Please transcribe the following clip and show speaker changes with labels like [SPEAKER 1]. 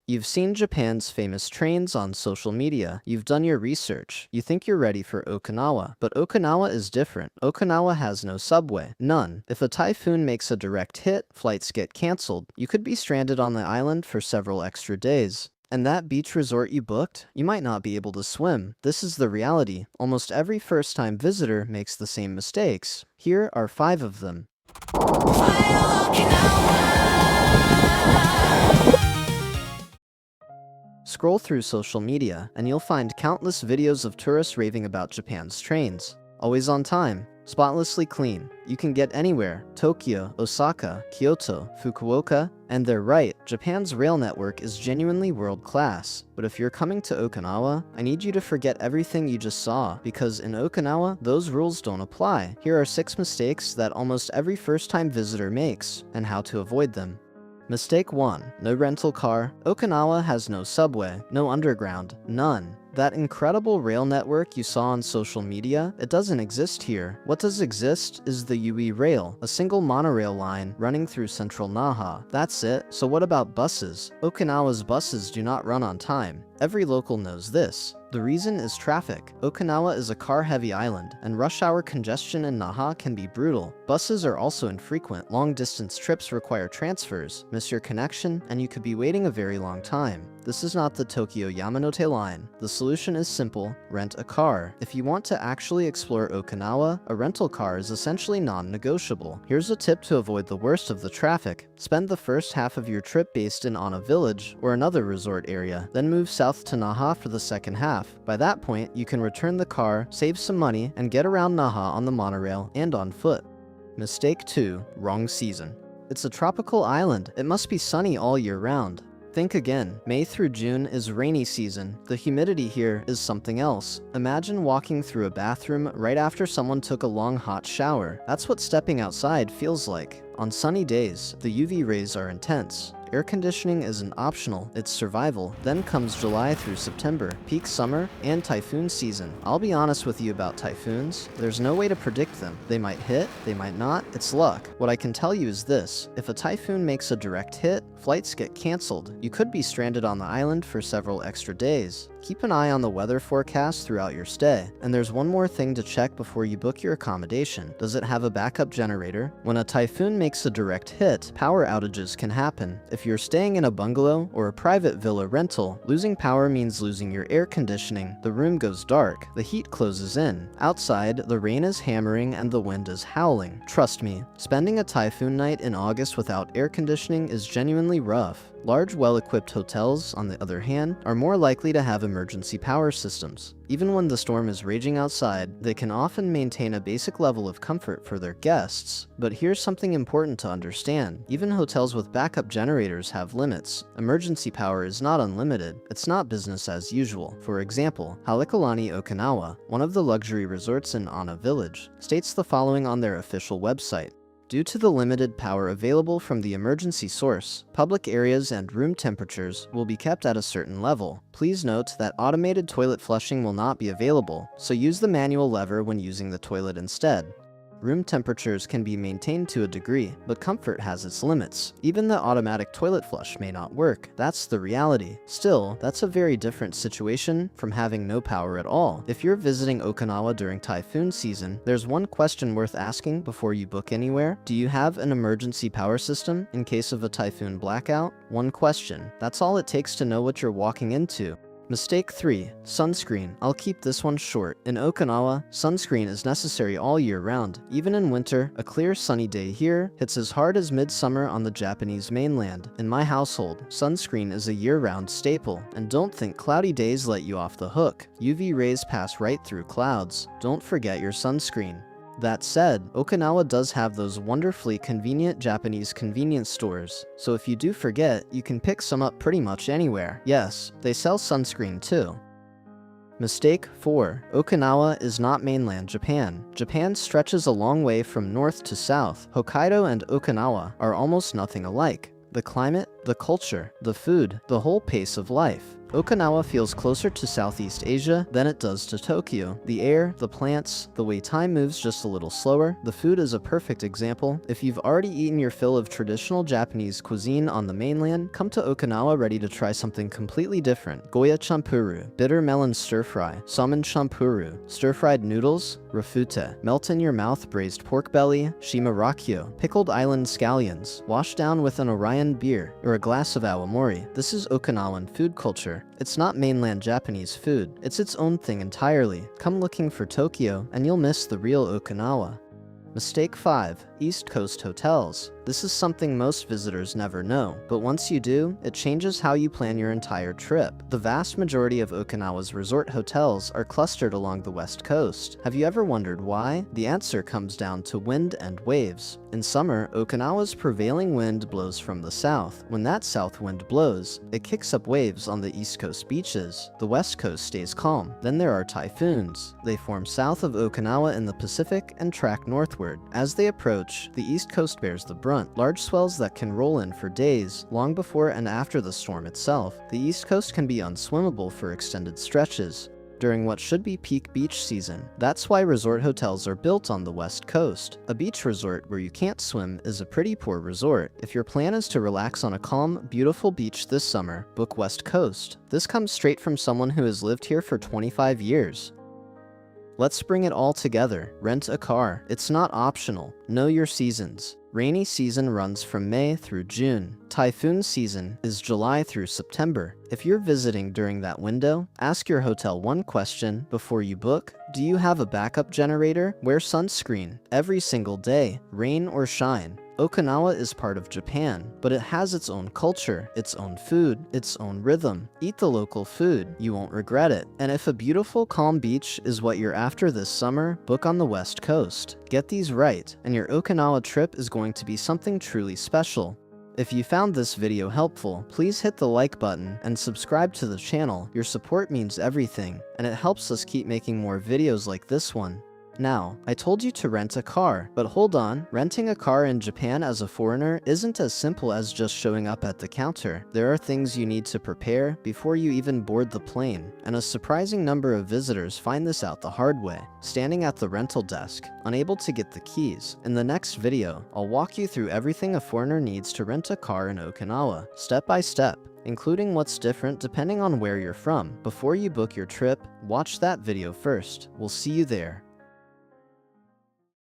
[SPEAKER 1] You've seen Japan's famous trains on social media. You've done your research. You think you're ready for Okinawa. But Okinawa is different. Okinawa has no subway. None. If a typhoon makes a direct hit, flights get canceled. You could be stranded on the island for several extra days. And that beach resort you booked? You might not be able to swim. This is the reality. Almost every first-time visitor makes the same mistakes. Here are 5 of them. Scroll through social media, and you'll find countless videos of tourists raving about Japan's trains. Always on time, spotlessly clean. You can get anywhere: Tokyo, Osaka, Kyoto, Fukuoka, and they're right, Japan's rail network is genuinely world-class. But if you're coming to Okinawa, I need you to forget everything you just saw, because in Okinawa, those rules don't apply. Here are 6 mistakes that almost every first-time visitor makes, and how to avoid them. Mistake 1. No rental car. Okinawa has no subway, no underground, none. That incredible rail network you saw on social media, it doesn't exist here. What does exist is the Yui Rail, a single monorail line running through central Naha. That's it. So what about buses? Okinawa's buses do not run on time. Every local knows this. The reason is traffic. Okinawa is a car-heavy island, and rush hour congestion in Naha can be brutal. Buses are also infrequent. Long-distance trips require transfers. Miss your connection, and you could be waiting a very long time. This is not the Tokyo Yamanote line. The solution is simple: rent a car. If you want to actually explore Okinawa, a rental car is essentially non-negotiable. Here's a tip to avoid the worst of the traffic. Spend the first half of your trip based in Ana Village or another resort area, then move south to Naha for the second half. By that point, you can return the car, save some money, and get around Naha on the monorail and on foot. Mistake 2. Wrong season. It's a tropical island. It must be sunny all year round. Think again. May through June is rainy season. The humidity here is something else. Imagine walking through a bathroom right after someone took a long hot shower. That's what stepping outside feels like. On sunny days, the UV rays are intense. Air conditioning isn't optional, it's survival. Then comes July through September, peak summer, and typhoon season. I'll be honest with you about typhoons. There's no way to predict them. They might hit, they might not. It's luck. What I can tell you is this: if a typhoon makes a direct hit, flights get canceled. You could be stranded on the island for several extra days. Keep an eye on the weather forecast throughout your stay. And there's one more thing to check before you book your accommodation. Does it have a backup generator? When a typhoon makes a direct hit, power outages can happen. If you're staying in a bungalow or a private villa rental, losing power means losing your air conditioning. The room goes dark, the heat closes in. Outside, the rain is hammering and the wind is howling. Trust me, spending a typhoon night in August without air conditioning is genuinely rough. Large, well-equipped hotels, on the other hand, are more likely to have emergency power systems. Even when the storm is raging outside, they can often maintain a basic level of comfort for their guests. But here's something important to understand. Even hotels with backup generators have limits. Emergency power is not unlimited. It's not business as usual. For example, Halekulani Okinawa, one of the luxury resorts in Ana Village, states the following on their official website. Due to the limited power available from the emergency source, public areas and room temperatures will be kept at a certain level. Please note that automated toilet flushing will not be available, so use the manual lever when using the toilet instead. Room temperatures can be maintained to a degree, but comfort has its limits. Even the automatic toilet flush may not work. That's the reality. Still, that's a very different situation from having no power at all. If you're visiting Okinawa during typhoon season, there's one question worth asking before you book anywhere. Do you have an emergency power system in case of a typhoon blackout? One question. That's all it takes to know what you're walking into. Mistake 3. Sunscreen. I'll keep this one short. In Okinawa, sunscreen is necessary all year round. Even in winter, a clear sunny day here hits as hard as midsummer on the Japanese mainland. In my household, sunscreen is a year-round staple. And don't think cloudy days let you off the hook. UV rays pass right through clouds. Don't forget your sunscreen. That said, Okinawa does have those wonderfully convenient Japanese convenience stores, so if you do forget, you can pick some up pretty much anywhere. Yes, they sell sunscreen too. Mistake 4. Okinawa is not mainland Japan. Japan stretches a long way from north to south. Hokkaido and Okinawa are almost nothing alike. The climate, the culture, the food, the whole pace of life. Okinawa feels closer to Southeast Asia than it does to Tokyo. The air, the plants, the way time moves just a little slower. The food is a perfect example. If you've already eaten your fill of traditional Japanese cuisine on the mainland, come to Okinawa ready to try something completely different. Goya champuru, bitter melon stir-fry, salmon champuru, stir-fried noodles, rafute, melt in your mouth braised pork belly, shimarakyo, pickled island scallions, washed down with an Orion beer, or a glass of awamori. This is Okinawan food culture. It's not mainland Japanese food, it's its own thing entirely. Come looking for Tokyo, and you'll miss the real Okinawa. Mistake 5. East Coast hotels. This is something most visitors never know, but once you do, it changes how you plan your entire trip. The vast majority of Okinawa's resort hotels are clustered along the west coast. Have you ever wondered why? The answer comes down to wind and waves. In summer, Okinawa's prevailing wind blows from the south. When that south wind blows, it kicks up waves on the east coast beaches. The west coast stays calm. Then there are typhoons. They form south of Okinawa in the Pacific and track northward. As they approach, the east coast bears the brunt. Large swells that can roll in for days, long before and after the storm itself. The east coast can be unswimmable for extended stretches during what should be peak beach season. That's why resort hotels are built on the west coast. A beach resort where you can't swim is a pretty poor resort. If your plan is to relax on a calm, beautiful beach this summer, book West Coast. This comes straight from someone who has lived here for 25 years. Let's bring it all together. Rent a car. It's not optional. Know your seasons. Rainy season runs from May through June. Typhoon season is July through September. If you're visiting during that window, ask your hotel one question before you book. Do you have a backup generator? Wear sunscreen every single day, rain or shine. Okinawa is part of Japan, but it has its own culture, its own food, its own rhythm. Eat the local food, you won't regret it. And if a beautiful, calm beach is what you're after this summer, book on the West Coast. Get these right, and your Okinawa trip is going to be something truly special. If you found this video helpful, please hit the like button and subscribe to the channel. Your support means everything, and it helps us keep making more videos like this one. Now, I told you to rent a car, but hold on, renting a car in Japan as a foreigner isn't as simple as just showing up at the counter. There are things you need to prepare before you even board the plane, and a surprising number of visitors find this out the hard way, standing at the rental desk, unable to get the keys. In the next video, I'll walk you through everything a foreigner needs to rent a car in Okinawa, step by step, including what's different depending on where you're from. Before you book your trip, watch that video first. We'll see you there.